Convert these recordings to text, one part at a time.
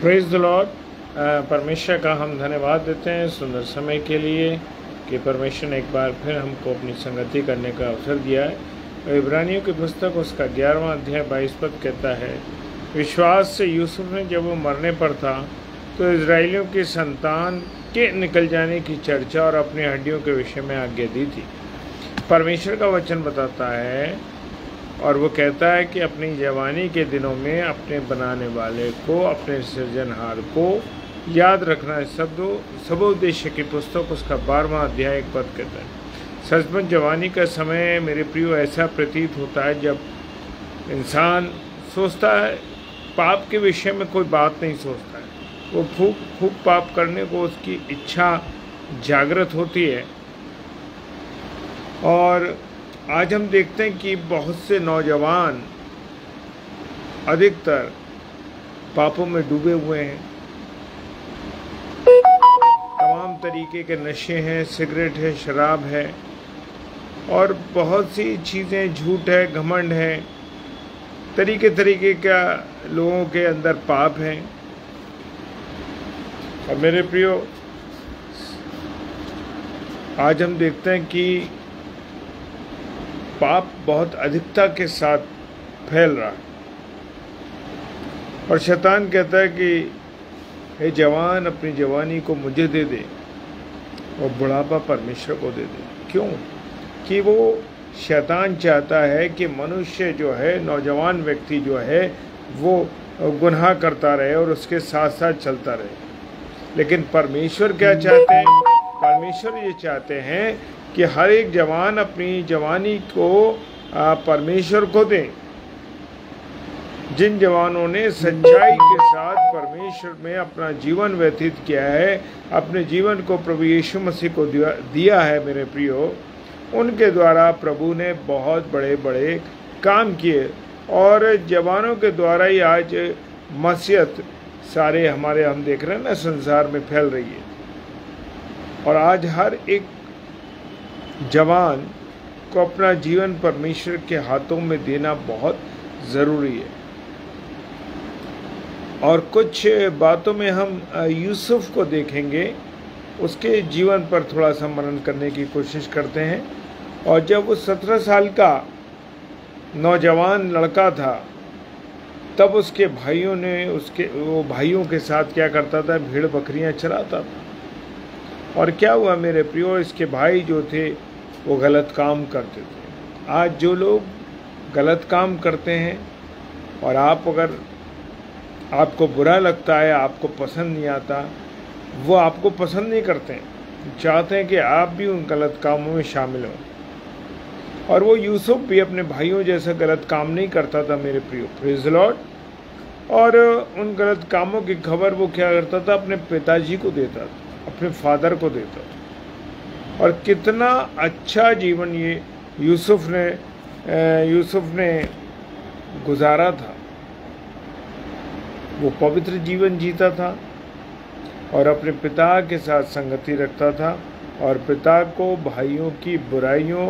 Praise the Lord. परमेश्वर का हम धन्यवाद देते हैं सुंदर समय के लिए कि परमेश्वर ने एक बार फिर हमको अपनी संगति करने का अवसर दिया है। और इब्रानियों की पुस्तक उसका 11वां अध्याय 22 पद कहता है, विश्वास से यूसुफ ने जब वो मरने पर था तो इजराइलियों की संतान के निकल जाने की चर्चा और अपनी हड्डियों के विषय में आज्ञा दी थी। परमेश्वर का वचन बताता है और वो कहता है कि अपनी जवानी के दिनों में अपने बनाने वाले को, अपने सृजनहार को याद रखना। सबोद्देश्य की पुस्तक उसका 12वां अध्याय 1 पद कहता है, सचमुच जवानी का समय मेरे प्रियो ऐसा प्रतीत होता है जब इंसान सोचता है पाप के विषय में कोई बात नहीं सोचता है, वो खूब पाप करने को उसकी इच्छा जागृत होती है। और आज हम देखते हैं कि बहुत से नौजवान अधिकतर पापों में डूबे हुए हैं। तमाम तरीके के नशे हैं, सिगरेट है, शराब है और बहुत सी चीज़ें, झूठ है, घमंड है, तरीके का लोगों के अंदर पाप है। और मेरे प्रियो, आज हम देखते हैं कि पाप बहुत अधिकता के साथ फैल रहा है और शैतान कहता है कि हे जवान, अपनी जवानी को मुझे दे दे और बुढ़ापा परमेश्वर को दे दे। क्यों? कि वो शैतान चाहता है कि मनुष्य जो है, नौजवान व्यक्ति जो है, वो गुनाह करता रहे और उसके साथ साथ चलता रहे। लेकिन परमेश्वर क्या चाहते हैं? परमेश्वर ये चाहते हैं कि हर एक जवान अपनी जवानी को परमेश्वर को दे। जिन जवानों ने सच्चाई के साथ परमेश्वर में अपना जीवन व्यतीत किया है, अपने जीवन को प्रभु यीशु मसीह को दिया है, मेरे प्रियो, उनके द्वारा प्रभु ने बहुत बड़े बड़े काम किए और जवानों के द्वारा ही आज मसीहत सारे हम देख रहे हैं ना, संसार में फैल रही है। और आज हर एक जवान को अपना जीवन परमेश्वर के हाथों में देना बहुत ज़रूरी है। और कुछ बातों में हम यूसुफ को देखेंगे, उसके जीवन पर थोड़ा सा मनन करने की कोशिश करते हैं। और जब वो 17 साल का नौजवान लड़का था, तब उसके भाइयों ने वो भाइयों के साथ क्या करता था? भेड़ बकरियां चराता था। और क्या हुआ मेरे प्रियो? इसके भाई जो थे वो गलत काम करते थे। आज जो लोग गलत काम करते हैं और अगर आपको बुरा लगता है, आपको पसंद नहीं आता, वो आपको पसंद नहीं करते हैं, चाहते हैं कि आप भी उन गलत कामों में शामिल हों। और वो यूसुफ भी अपने भाइयों जैसा गलत काम नहीं करता था मेरे प्रियो, प्रेज़ द लॉर्ड। और उन गलत कामों की खबर वो क्या करता था? अपने पिताजी को देता था, अपने फादर को देता था। और कितना अच्छा जीवन ये यूसुफ ने गुजारा था। वो पवित्र जीवन जीता था और अपने पिता के साथ संगति रखता था और पिता को भाइयों की बुराइयों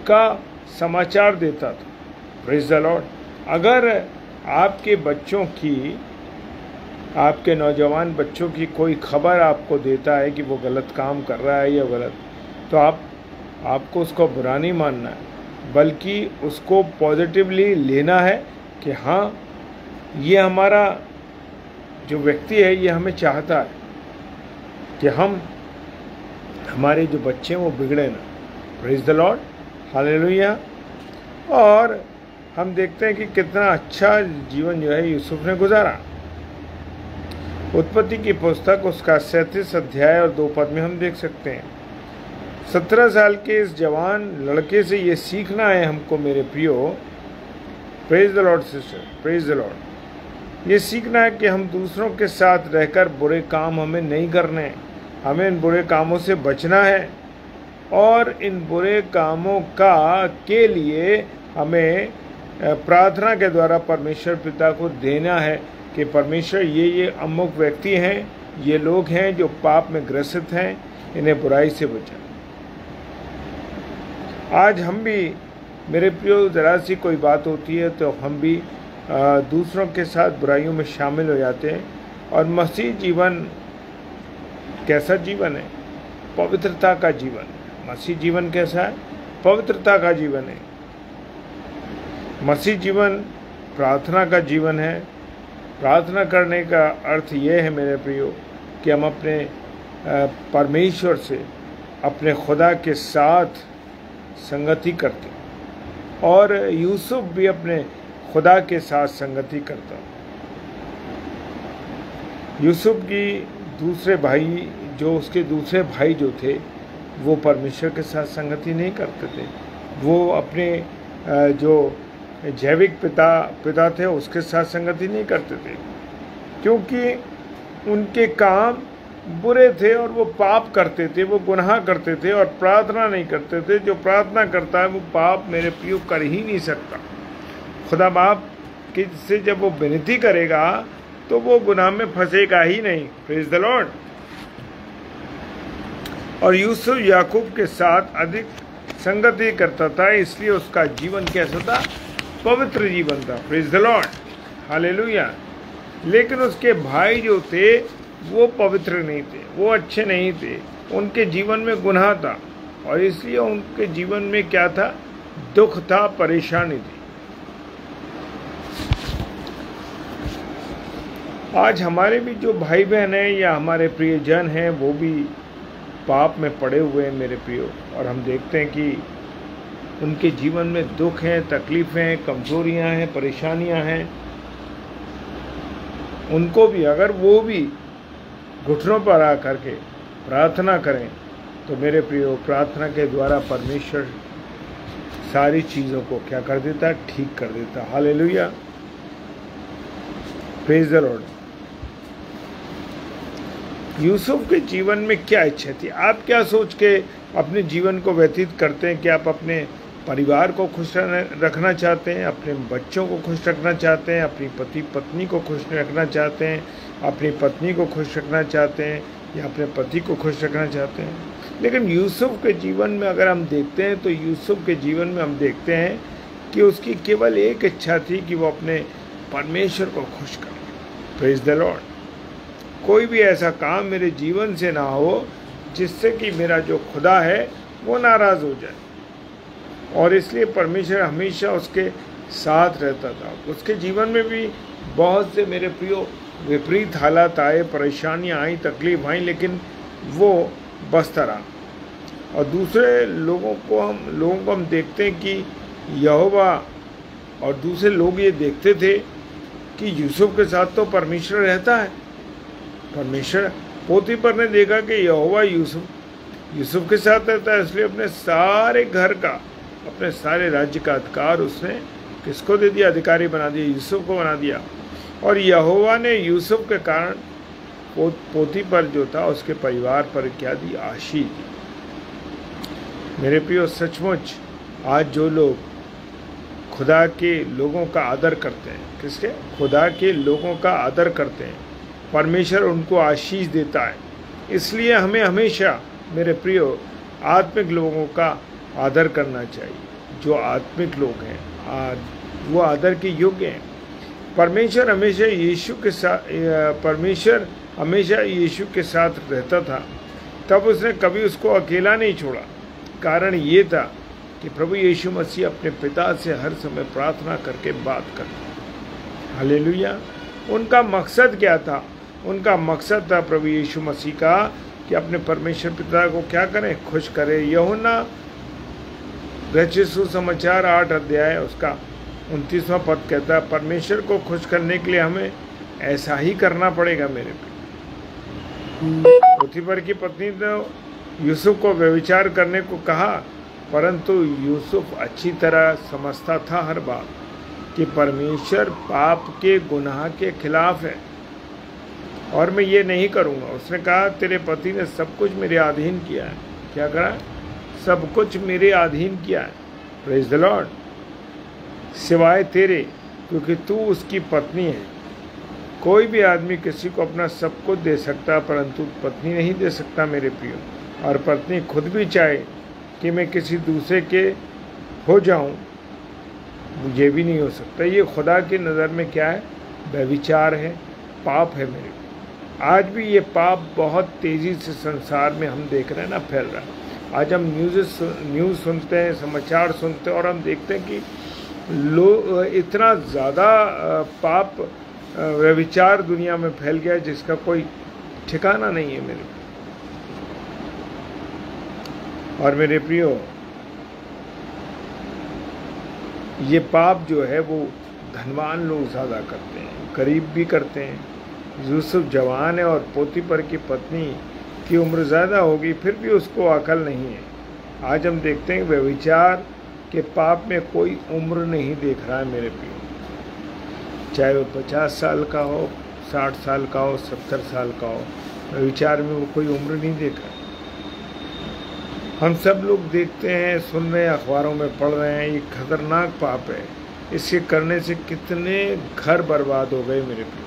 का समाचार देता था। Praise the Lord. अगर आपके बच्चों की, आपके नौजवान बच्चों की कोई खबर आपको देता है कि वो गलत काम कर रहा है या गलत, तो आपको उसको बुरा नहीं मानना है, बल्कि उसको पॉजिटिवली लेना है कि हाँ, ये हमारा जो व्यक्ति है ये हमें चाहता है कि हमारे जो बच्चे हैं वो बिगड़े ना। Praise the Lord, hallelujah. और हम देखते हैं कि कितना अच्छा जीवन जो है यूसुफ ने गुजारा। उत्पत्ति की पुस्तक उसका 37 अध्याय और 2 पद में हम देख सकते हैं, 17 साल के इस जवान लड़के से ये सीखना है हमको मेरे प्रियो, praise the Lord sister, praise the Lord. ये सीखना है कि हम दूसरों के साथ रहकर बुरे काम हमें नहीं करने, हमें इन बुरे कामों से बचना है। और इन बुरे कामों के लिए हमें प्रार्थना के द्वारा परमेश्वर पिता को देना है कि परमेश्वर ये अमुक व्यक्ति हैं, ये लोग हैं जो पाप में ग्रसित हैं, इन्हें बुराई से बचा। आज हम भी मेरे प्रियो, ज़रा सी कोई बात होती है तो हम भी दूसरों के साथ बुराइयों में शामिल हो जाते हैं और मसीह जीवन कैसा जीवन है? पवित्रता का जीवन। मसीह जीवन कैसा है? पवित्रता का जीवन है। मसीह जीवन प्रार्थना का जीवन है। प्रार्थना करने का अर्थ ये है मेरे प्रियो कि हम अपने परमेश्वर से, अपने खुदा के साथ संगति करते, और यूसुफ भी अपने खुदा के साथ संगति करता। यूसुफ की दूसरे भाई, जो उसके दूसरे भाई जो थे, वो परमेश्वर के साथ संगति नहीं करते थे। वो अपने जो जैविक पिता थे उसके साथ संगति नहीं करते थे, क्योंकि उनके काम बुरे थे और वो पाप करते थे, वो गुनाह करते थे और प्रार्थना नहीं करते थे। जो प्रार्थना करता है वो पाप मेरे प्रियो कर ही नहीं सकता। खुदा बाप कि से जब वो विनती करेगा तो वो गुनाह में फंसेगा ही नहीं। Praise the lord. और यूसुफ याकूब के साथ अधिक संगति करता था, इसलिए उसका जीवन कैसा था? पवित्र जीवन था। Praise the Lord, hallelujah. लेकिन उसके भाई जो थे वो पवित्र नहीं थे, वो अच्छे नहीं थे, उनके जीवन में गुनाह था, और इसलिए उनके जीवन में क्या था? दुख था, परेशानी थी। आज हमारे भी जो भाई बहन हैं या हमारे प्रियजन हैं वो भी पाप में पड़े हुए हैं मेरे प्रियो, और हम देखते हैं कि उनके जीवन में दुख हैं, तकलीफ़ें हैं, कमजोरियां हैं, परेशानियां हैं। उनको भी, अगर वो भी घुटनों पर आ करके प्रार्थना करें तो मेरे प्रियो, प्रार्थना के द्वारा परमेश्वर सारी चीज़ों को क्या कर देता? ठीक कर देता। Hallelujah, praise the Lord. Yusuf के जीवन में क्या इच्छा थी? आप क्या सोच के अपने जीवन को व्यतीत करते हैं? कि आप अपने परिवार को खुश रखना चाहते हैं, अपने बच्चों को खुश रखना चाहते हैं, अपनी पति पत्नी को खुश रखना चाहते हैं, अपनी पत्नी को खुश रखना चाहते हैं, या अपने पति को खुश रखना चाहते हैं? लेकिन यूसुफ के जीवन में अगर हम देखते हैं तो यूसुफ के जीवन में हम देखते हैं कि उसकी केवल एक इच्छा थी कि वो अपने परमेश्वर को खुश करे। Praise the Lord. कोई भी ऐसा काम मेरे जीवन से ना हो जिससे कि मेरा जो खुदा है वो नाराज़ हो जाए, और इसलिए परमेश्वर हमेशा उसके साथ रहता था। उसके जीवन में भी बहुत से मेरे प्रियो विपरीत हालात आए, परेशानियां आई, तकलीफ आई, लेकिन वो बसता रहा। और दूसरे लोगों को हम देखते हैं कि यहोवा और दूसरे लोग ये देखते थे कि यूसुफ के साथ तो परमेश्वर रहता है। परमेश्वर, पोतीफर ने देखा कि यहोवा यूसुफ के साथ रहता है, इसलिए अपने सारे घर का, अपने सारे राज्य का अधिकार उसने किसको दे दिया? अधिकारी बना दिया, यूसुफ को बना दिया। और यहोवा ने यूसुफ के कारण पोतीफर जो था उसके परिवार पर क्या दी? आशीष दी। मेरे प्रियो, सचमुच आज जो लोग खुदा के लोगों का आदर करते हैं, किसके? खुदा के लोगों का आदर करते हैं, परमेश्वर उनको आशीष देता है। इसलिए हमें हमेशा मेरे प्रियो आत्मिक लोगों का आदर करना चाहिए। जो आत्मिक लोग हैं वो आदर के योग्य हैं। परमेश्वर हमेशा यीशु के साथ रहता था, तब उसने कभी उसको अकेला नहीं छोड़ा। कारण ये था कि प्रभु यीशु मसीह अपने पिता से हर समय प्रार्थना करके बात करते। हालेलुया। उनका मकसद क्या था? उनका मकसद था प्रभु यीशु मसीह का कि अपने परमेश्वर पिता को क्या करें? खुश करें। यूहन्ना रचित सुसमाचार 8 अध्याय उसका 29वां पद कहता है, परमेश्वर को खुश करने के लिए हमें ऐसा ही करना पड़ेगा। मेरे पोतीफर की पत्नी ने यूसुफ को व्यभिचार करने को कहा, परंतु यूसुफ अच्छी तरह समझता था हर बात कि परमेश्वर पाप के गुनाह के खिलाफ है और मैं ये नहीं करूँगा। उसने कहा, तेरे पति ने सब कुछ मेरे अधीन किया है। क्या करा? सब कुछ मेरे अधीन किया है। Praise the Lord. सिवाय तेरे, क्योंकि तू उसकी पत्नी है। कोई भी आदमी किसी को अपना सब कुछ दे सकता, परंतु पत्नी नहीं दे सकता मेरे प्रियो। और पत्नी खुद भी चाहे कि मैं किसी दूसरे के हो जाऊं, ये भी नहीं हो सकता। ये खुदा की नज़र में क्या है? व्यभिचार है, पाप है मेरे। आज भी ये पाप बहुत तेज़ी से संसार में हम देख रहे हैं ना, फैल रहा है। आज हम न्यूज़ सुनते हैं, समाचार सुनते हैं, और हम देखते हैं कि लोग इतना ज़्यादा पाप व्यभिचार दुनिया में फैल गया है जिसका कोई ठिकाना नहीं है मेरे। और मेरे प्रियो, ये पाप जो है वो धनवान लोग ज़्यादा करते हैं, गरीब भी करते हैं। यूसुफ जवान है और पोतीफर की पत्नी की उम्र ज़्यादा होगी, फिर भी उसको अकल नहीं है। आज हम देखते हैं व्यभिचार के पाप में कोई उम्र नहीं देख रहा है मेरे प्रियो, चाहे वो 50 साल का हो, 60 साल का हो, 70 साल का हो, व्यभिचार में वो कोई उम्र नहीं देख रहा। हम सब लोग देखते हैं, सुन रहे हैं, अखबारों में पढ़ रहे हैं, ये खतरनाक पाप है। इसके करने से कितने घर बर्बाद हो गए मेरे प्रियो।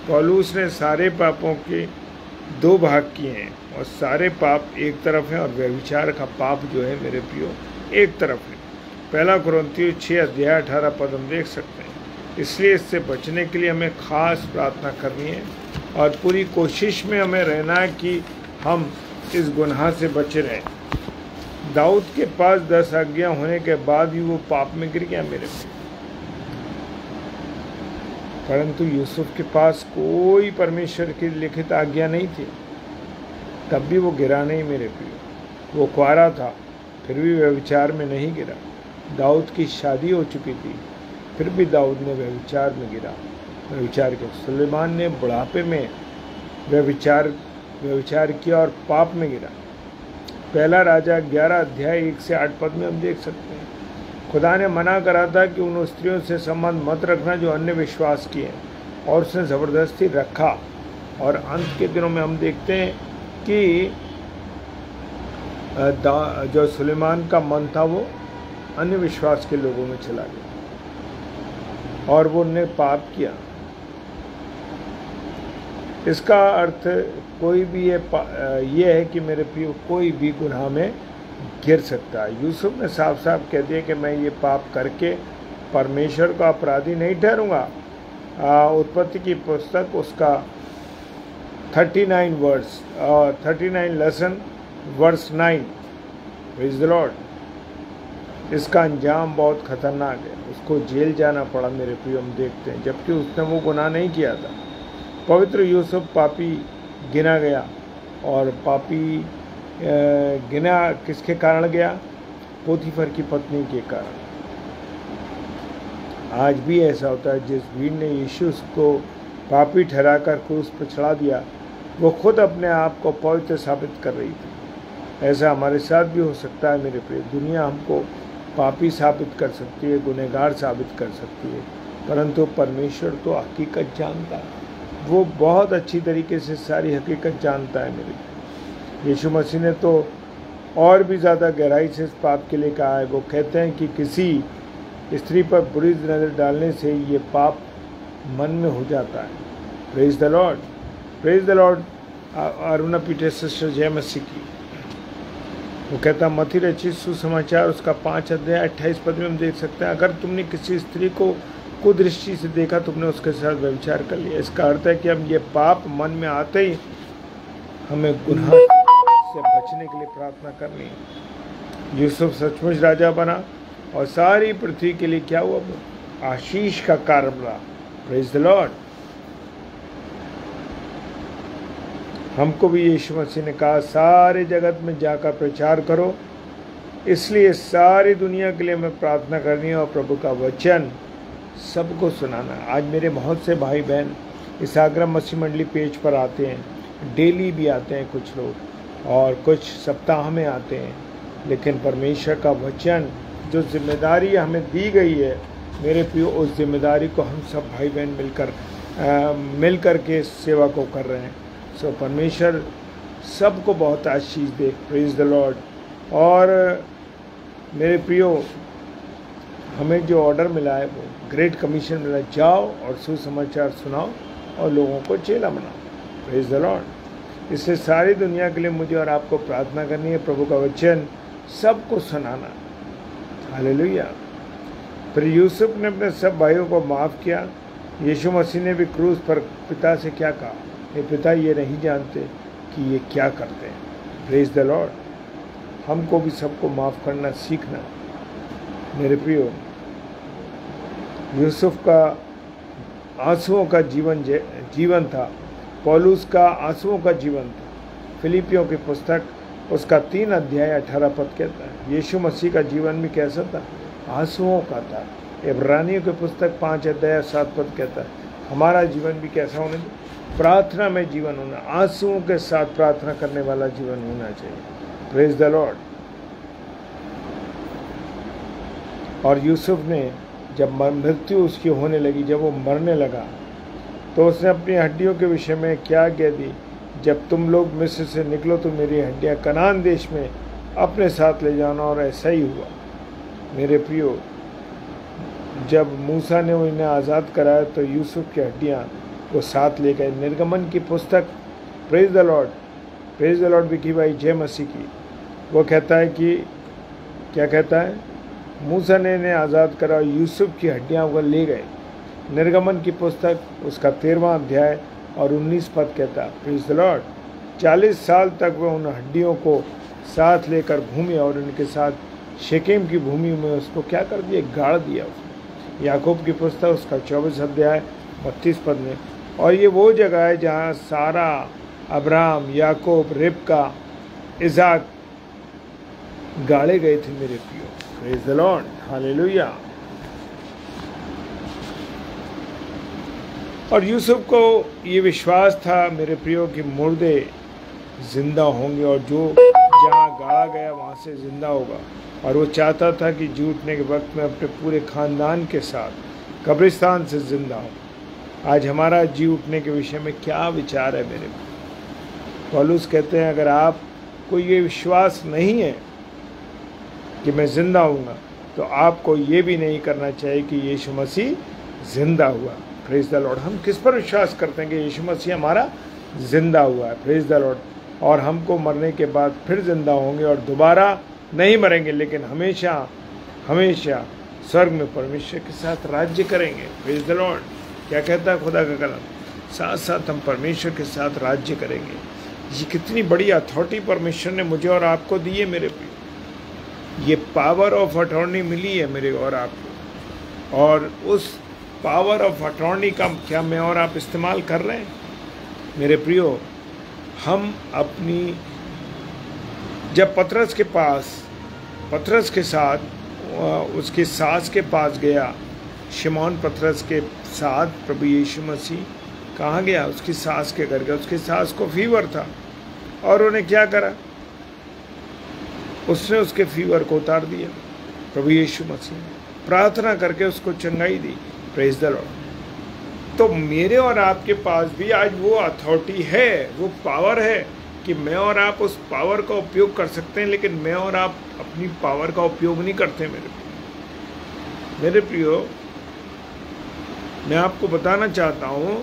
पौलुस ने सारे पापों के 2 भाग किए हैं, और सारे पाप एक तरफ हैं और व्यभिचार का पाप जो है मेरे प्रियो एक तरफ है। 1 कुरिन्थियों 6 अध्याय 18 पद हम देख सकते हैं। इसलिए इससे बचने के लिए हमें खास प्रार्थना करनी है और पूरी कोशिश में हमें रहना है कि हम इस गुनाह से बचे रहें। दाऊद के पास 10 आज्ञा होने के बाद भी वो पाप में गिर गया मेरे प्रियो, परंतु यूसुफ के पास कोई परमेश्वर की लिखित आज्ञा नहीं थी, तब भी वो गिरा नहीं मेरे प्रियो। वो कुंवारा था, फिर भी व्यभिचार में नहीं गिरा। दाऊद की शादी हो चुकी थी, फिर भी दाऊद ने व्यभिचार में गिरा, व्यभिचार किया। सुलेमान ने बुढ़ापे में व्यभिचार किया और पाप में गिरा। 1 राजा 11 अध्याय 1 से 8 पद में हम देख सकते हैं। खुदा ने मना करा था कि उन स्त्रियों से संबंध मत रखना जो अन्य विश्वास की हैं, और उसने ज़बरदस्ती रखा। और अंत के दिनों में हम देखते हैं कि जो सुलेमान का मन था वो अन्य विश्वास के लोगों में चला गया और वो उन्हें पाप किया। इसका अर्थ कोई भी ये है कि मेरे प्रियो कोई भी गुनाह में गिर सकता है। यूसुफ ने साफ साफ कह दिया कि मैं ये पाप करके परमेश्वर का अपराधी नहीं ठहरूंगा। उत्पत्ति की पुस्तक उसका 39 lesson verse 9। Praise the Lord. इसका अंजाम बहुत खतरनाक है, उसको जेल जाना पड़ा मेरे प्रियो, हम देखते हैं, जबकि उसने वो गुनाह नहीं किया था। पवित्र यूसुफ पापी गिना गया, और पापी गिना किसके कारण गया? पोतीफर की पत्नी के कारण। आज भी ऐसा होता है, जिस भीड़ ने यीशु को पापी ठहराकर क्रूस पर चढ़ा दिया, वो खुद अपने आप को पवित्र साबित कर रही थी। ऐसा हमारे साथ भी हो सकता है मेरे प्रिय। दुनिया हमको पापी साबित कर सकती है, गुनहगार साबित कर सकती है, परंतु परमेश्वर तो हकीकत जानता है। वो बहुत अच्छी तरीके से सारी हकीकत जानता है मेरे। यीशु मसीह ने तो और भी ज़्यादा गहराई से इस पाप के लिए कहा है। वो कहते हैं कि किसी स्त्री पर बुरी नज़र डालने से ये पाप मन में हो जाता है। Praise the Lord, praise the Lord. Aruna Peter sister जय मसीह की। वो कहता मत्ती रचित सुसमाचार उसका 5 अध्याय 28 पद में हम देख सकते हैं, अगर तुमने किसी स्त्री को कुदृष्टि से देखा, तुमने उसके साथ व्यभिचार कर लिया। इसका अर्थ है कि हम ये पाप मन में आते ही हमें गुनाह से बचने के लिए प्रार्थना करनी है। यूसुफ सचमुच राजा बना और सारी पृथ्वी के लिए क्या हुआ? आशीष का कारण रहा। Praise the Lord. हमको भी यीशु मसीह ने कहा सारे जगत में जाकर प्रचार करो, इसलिए सारी दुनिया के लिए मैं प्रार्थना करनी है और प्रभु का वचन सबको सुनाना। आज मेरे बहुत से भाई बहन इस आगरा मसीह मंडली पेज पर आते हैं, डेली भी आते हैं कुछ लोग, और कुछ सप्ताह में आते हैं, लेकिन परमेश्वर का वचन जो जिम्मेदारी हमें दी गई है मेरे प्रियो, उस जिम्मेदारी को हम सब भाई बहन मिलकर के सेवा को कर रहे हैं। सो परमेश्वर सबको बहुत आशीष दे। Praise the lord. और मेरे प्रियो, हमें जो ऑर्डर मिला है वो ग्रेट कमीशन मिला, जाओ और सुसमाचार सुनाओ और लोगों को चेला बनाओ। Praise the Lord. इससे सारी दुनिया के लिए मुझे और आपको प्रार्थना करनी है, प्रभु का वचन सबको सुनाना। हालेलुया। फिर यूसुफ ने अपने सब भाइयों को माफ़ किया। यीशु मसीह ने भी क्रूस पर पिता से क्या कहा? हे पिता ये नहीं जानते कि ये क्या करते हैं। Praise the Lord. हमको भी सबको माफ़ करना सीखना। मेरे प्रियो, यूसुफ का आंसुओं का जीवन था, पौलुस का आंसुओं का जीवन था। फिलिपियों की पुस्तक उसका 3 अध्याय 18 पद कहता है। यीशु मसीह का जीवन भी कैसा था? आंसुओं का था। इब्रानियों की पुस्तक 5 अध्याय 7 पद कहता है हमारा जीवन भी कैसा होना चाहिए? प्रार्थना में जीवन होना, आंसुओं के साथ प्रार्थना करने वाला जीवन होना चाहिए। Praise the lord. और यूसुफ ने जब मृत्यु उसकी होने लगी, जब वो मरने लगा, तो उसने अपनी हड्डियों के विषय में क्या कह दी? जब तुम लोग मिस्र से निकलो तो मेरी हड्डियां कनान देश में अपने साथ ले जाना। और ऐसा ही हुआ। मेरे प्रियो, जब मूसा ने उन्हें आज़ाद कराया तो यूसुफ की हड्डियां वो साथ ले गए। निर्गमन की पुस्तक, प्रेज द लॉर्ड विकी भाई, जय मसीह की, वो कहता है कि क्या कहता है? मूसा ने इन्हें आज़ाद करा, यूसुफ की हड्डियां वो ले गए। निर्गमन की पुस्तक उसका 13वां अध्याय और 19 पद कहता है, प्रेज द लॉर्ड। 40 साल तक वह उन हड्डियों को साथ लेकर घूमे और उनके साथ शेकेम की भूमि में उसको क्या कर दिया? गाड़ दिया उसने। याकूब की पुस्तक उसका 24 अध्याय 32 पद में। और ये वो जगह है जहाँ सारा, अब्राहम, याकूब, रिबका, इज़ाक गाड़े गए थे। मेरे प्रियो, प्रेज द लॉर्ड, हालेलुया। और यूसुफ को ये विश्वास था मेरे प्रियो कि मुर्दे जिंदा होंगे और जो जहाँ गाड़ा गया वहाँ से जिंदा होगा। और वो चाहता था कि जी उठने के वक्त में अपने पूरे खानदान के साथ कब्रिस्तान से जिंदा हो। आज हमारा जी उठने के विषय में क्या विचार है मेरे? पौलुस कहते हैं अगर आपको ये विश्वास नहीं है कि मैं जिंदा हूँगा, तो आपको ये भी नहीं करना चाहिए कि यीशु मसीह जिंदा हुआ। Praise the Lord. हम किस पर विश्वास करते हैं कि यीशु मसीह हमारा जिंदा हुआ है? Praise the lord. और हमको मरने के बाद फिर जिंदा होंगे और दोबारा नहीं मरेंगे, लेकिन हमेशा हमेशा स्वर्ग में परमेश्वर के साथ राज्य करेंगे। Praise the Lord. क्या कहता है खुदा का कलाम? साथ साथ हम परमेश्वर के साथ राज्य करेंगे। ये कितनी बड़ी अथॉरिटी परमेश्वर ने मुझे और आपको दी है मेरे प्रिय। ये पावर ऑफ अटॉर्नी मिली है मेरे और आपको, और उस पावर ऑफ अटॉर्नी का क्या मैं और आप इस्तेमाल कर रहे हैं? मेरे प्रियो, हम अपनी, जब पतरस के साथ उसकी सास के पास गया, शिमोन पतरस के साथ प्रभु यीशु मसीह कहाँ गया? उसकी सास के घर गया। उसकी सास को फीवर था और उन्हें क्या करा? उसने उसके फीवर को उतार दिया। प्रभु यीशु मसीह प्रार्थना करके उसको चंगाई दी। Praise the Lord. तो मेरे और आपके पास भी आज वो अथॉरिटी है, वो पावर है कि मैं और आप उस पावर का उपयोग कर सकते हैं, लेकिन मैं और आप अपनी पावर का उपयोग नहीं करते। मेरे प्रियो, मैं आपको बताना चाहता हूँ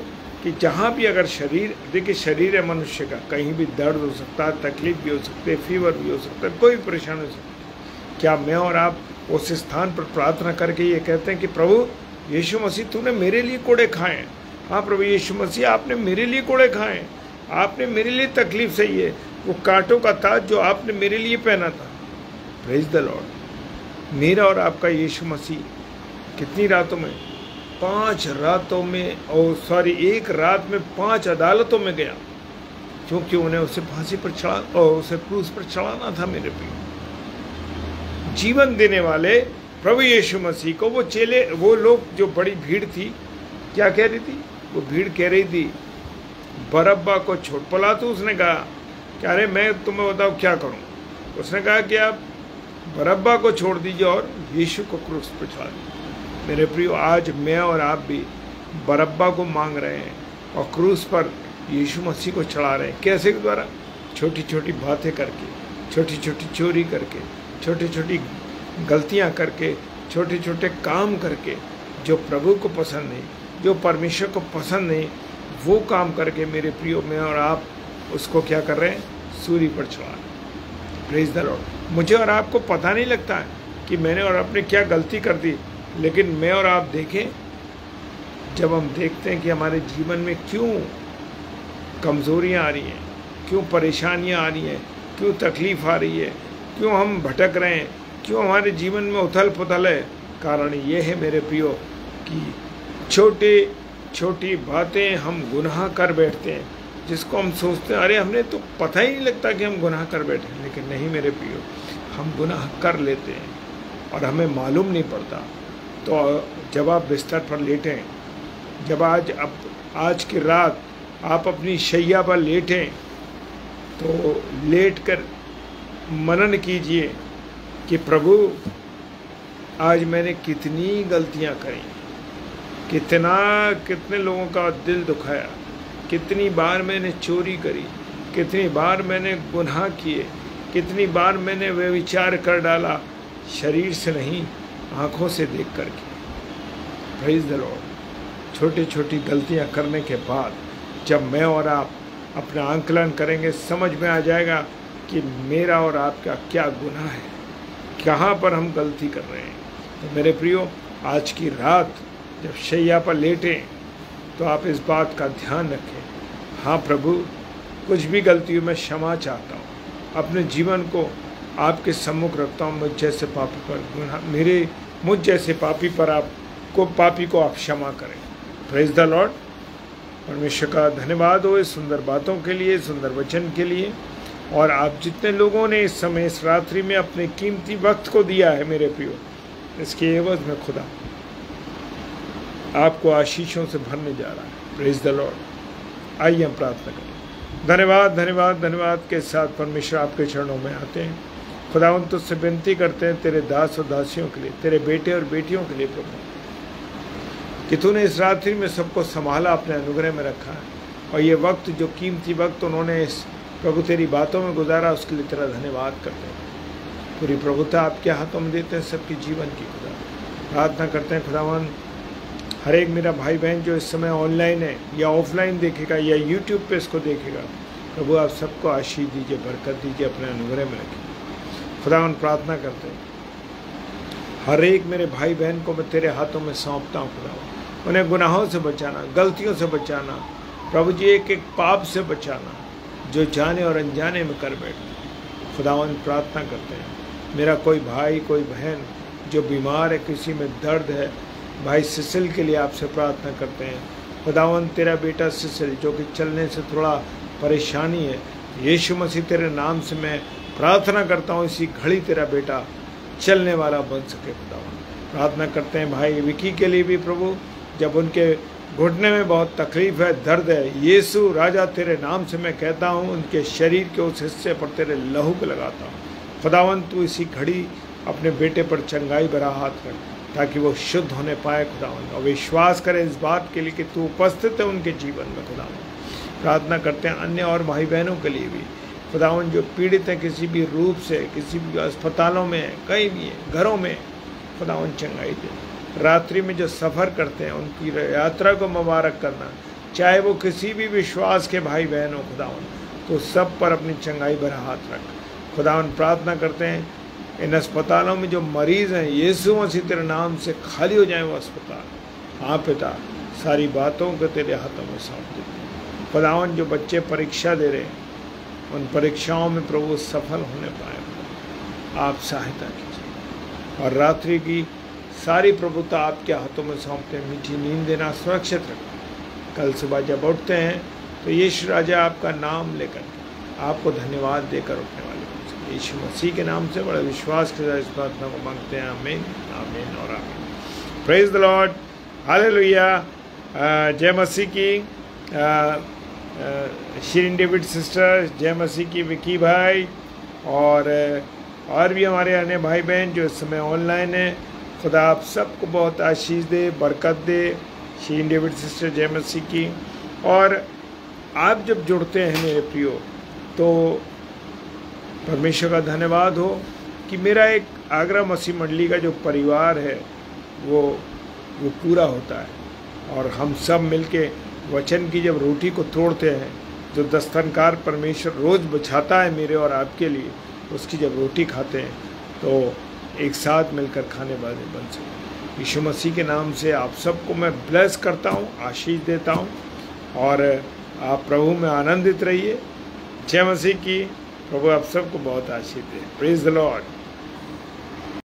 कि जहाँ भी अगर शरीर, देखिए शरीर है मनुष्य का, कहीं भी दर्द हो सकता है, तकलीफ भी हो सकती है, फीवर भी हो सकता है, कोई परेशानी हो सकती है। क्या मैं और आप उस स्थान पर प्रार्थना करके ये कहते हैं कि प्रभु यीशु मसीह तूने मेरे लिए कोड़े खाए? हाँ प्रभु यीशु मसीह आपने मेरे लिए कोड़े खाए, आपने मेरे लिए तकलीफ सही है, वो कांटों का ताज जो आपने मेरे लिए पहना था। Praise the Lord. मेरा और आपका यीशु मसीह कितनी रातों में? 5 रातों में, एक रात में 5 अदालतों में गया, क्योंकि उन्हें उसे फांसी पर चढ़ा और उसे क्रूस पर चढ़ाना था। मेरे प्रिय, जीवन देने वाले प्रभु यीशु मसीह को वो चेले, वो लोग, जो बड़ी भीड़ थी, क्या कह रही थी? वो भीड़ कह रही थी बरअब्बा को छोड़। पिलातुस उसने कहा कि अरे मैं तुम्हें बताऊँ क्या करूँ? उसने कहा कि आप बरअब्बा को छोड़ दीजिए और यीशु को क्रूस पर चढ़ा दीजिए। मेरे प्रियो, आज मैं और आप भी बरअब्बा को मांग रहे हैं और क्रूस पर यीशु मसीह को चढ़ा रहे हैं। कैसे के द्वारा? छोटी छोटी बातें करके, छोटी छोटी चोरी करके, छोटी छोटी गलतियां करके, छोटे छोटे काम करके, जो प्रभु को पसंद नहीं, जो परमेश्वर को पसंद नहीं, वो काम करके मेरे प्रियो में और आप उसको क्या कर रहे हैं? सूली पर चढ़ा रहे हैं। Praise the Lord. मुझे और आपको पता नहीं लगता है कि मैंने और आपने क्या गलती कर दी, लेकिन मैं और आप देखें, जब हम देखते हैं कि हमारे जीवन में क्यों कमज़ोरियाँ आ रही हैं, क्यों परेशानियाँ आ रही हैं, क्यों तकलीफ़ आ रही है, क्यों हम भटक रहे हैं, क्यों हमारे जीवन में उथल पुथल है। कारण ये है मेरे प्रियो कि छोटी छोटी बातें हम गुनाह कर बैठते हैं, जिसको हम सोचते हैं अरे हमने तो पता ही नहीं लगता कि हम गुनाह कर बैठे हैं, लेकिन नहीं मेरे प्रियो, हम गुनाह कर लेते हैं और हमें मालूम नहीं पड़ता। तो जब आप बिस्तर पर लेटें, जब आज की रात आप अपनी शैया पर लेटें, तो लेट कर मनन कीजिए कि प्रभु आज मैंने कितनी गलतियां करी, कितने लोगों का दिल दुखाया, कितनी बार मैंने चोरी करी, कितनी बार मैंने गुनाह किए, कितनी बार मैंने व्यभिचार कर डाला, शरीर से नहीं आँखों से देख कर के। Praise the Lord. छोटी छोटी गलतियां करने के बाद जब मैं और आप अपना आंकलन करेंगे, समझ में आ जाएगा कि मेरा और आपका क्या गुनाह है, कहाँ पर हम गलती कर रहे हैं। तो मेरे प्रियो, आज की रात जब शैया पर लेटें तो आप इस बात का ध्यान रखें, हाँ प्रभु, कुछ भी गलती हो मैं क्षमा चाहता हूँ, अपने जीवन को आपके सम्मुख रखता हूँ। मुझ जैसे पापी पर मुझ जैसे पापी पर पापी को आप क्षमा करें। Praise the Lord. परमेश्वर का धन्यवाद हो इस सुंदर बातों के लिए, सुंदर वचन के लिए। और आप जितने लोगों ने इस समय इस रात्रि में अपने कीमती वक्त को दिया है मेरे प्रियो, इसके एवज में खुदा आपको आशीषों से भरने जा रहा है। Praise the Lord. आइए हम प्रार्थना करें। धन्यवाद धन्यवाद धन्यवाद के साथ परमेश्वर आपके चरणों में आते हैं। खुदावंद तुझसे विनती करते हैं तेरे दास और दासियों के लिए, तेरे बेटे और बेटियों के लिए प्रभु, कि तूने इस रात्रि में सबको संभाला, अपने अनुग्रह में रखा है, और ये वक्त जो कीमती वक्त उन्होंने इस प्रभु तेरी बातों में गुजारा, उसके लिए तेरा धन्यवाद करते हैं। पूरी प्रभुता आपके हाथों में देते हैं सबके जीवन की। खुदा प्रार्थना करते हैं खुदावन, हर एक मेरा भाई बहन जो इस समय ऑनलाइन है या ऑफलाइन देखेगा या यूट्यूब पे इसको देखेगा, प्रभु आप सबको आशीष दीजिए, बरकत दीजिए, अपने अनुग्रह में रखिए। खुदावन प्रार्थना करते हैं हर एक मेरे भाई बहन को मैं तेरे हाथों में सौंपता हूँ। खुदावन उन्हें गुनाहों से बचाना, गलतियों से बचाना, प्रभु जी एक एक पाप से बचाना जो जाने और अनजाने में कर बैठे। खुदावन प्रार्थना करते हैं मेरा कोई भाई कोई बहन जो बीमार है, किसी में दर्द है, भाई सिसिल के लिए आपसे प्रार्थना करते हैं। खुदावन तेरा बेटा सिसिल जो कि चलने से थोड़ा परेशानी है, यीशु मसीह तेरे नाम से मैं प्रार्थना करता हूँ इसी घड़ी तेरा बेटा चलने वाला बन सके। खुदावन प्रार्थना करते हैं भाई विकी के लिए भी प्रभु, जब उनके घुटने में बहुत तकलीफ है, दर्द है, यीशु राजा तेरे नाम से मैं कहता हूँ उनके शरीर के उस हिस्से पर तेरे लहू को लगाता हूँ। खुदावन तू इसी घड़ी अपने बेटे पर चंगाई भरा हाथ रख ताकि वो शुद्ध होने पाए खुदावन, और विश्वास करें इस बात के लिए कि तू उपस्थित है उनके जीवन में। खुदावन प्रार्थना करते हैं अन्य और भाई बहनों के लिए भी खुदावन जो पीड़ित हैं किसी भी रूप से, किसी भी अस्पतालों में, कहीं भी है, घरों में, खुदावन चंगाई दे। रात्रि में जो सफ़र करते हैं उनकी यात्रा को मुबारक करना, चाहे वो किसी भी विश्वास के भाई बहन हो खुदावन, तो सब पर अपनी चंगाई भरा हाथ रख। खुदावन प्रार्थना करते हैं इन अस्पतालों में जो मरीज़ हैं, यीशु मसीह तेरे नाम से खाली हो जाए वो अस्पताल। हाँ पिता, सारी बातों को तेरे हाथों में सौंप देते हैं। खुदावन जो बच्चे परीक्षा दे रहे हैं उन परीक्षाओं में प्रभु सफल होने पाए, आप सहायता कीजिए। और रात्रि की सारी प्रभुता आपके हाथों में सौंपते हैं, मीठी नींद देना, सुरक्षित रखना। कल सुबह जब उठते हैं तो यीशु राजा आपका नाम लेकर आपको धन्यवाद देकर उठने वाले हैं। यीशु मसीह के नाम से बड़े विश्वास के साथ इस प्रार्थना को मांगते हैं। आमीन, आमीन और आमीन। Praise the Lord, hallelujah. जय मसीह की शीरिन डेविड सिस्टर, जय मसीह की विकी भाई, और भी हमारे अन्य भाई बहन जो इस समय ऑनलाइन है। खुदा आप सबको बहुत आशीष दे, बरकत दे। शीरिन डेविड सिस्टर, जय मसीह की। और आप जब जुड़ते हैं मेरे प्रियो, तो परमेश्वर का धन्यवाद हो कि मेरा एक आगरा मसीह मंडली का जो परिवार है वो पूरा होता है। और हम सब मिलके वचन की जब रोटी को तोड़ते हैं, जो दस्तरकार परमेश्वर रोज़ बिछाता है मेरे और आपके लिए, उसकी जब रोटी खाते हैं तो एक साथ मिलकर खाने वाले बन सकें। यीशु मसीह के नाम से आप सबको मैं ब्लेस करता हूँ, आशीष देता हूँ। और आप प्रभु में आनंदित रहिए। जय मसीह की। प्रभु आप सबको बहुत आशीष दे। Praise the Lord.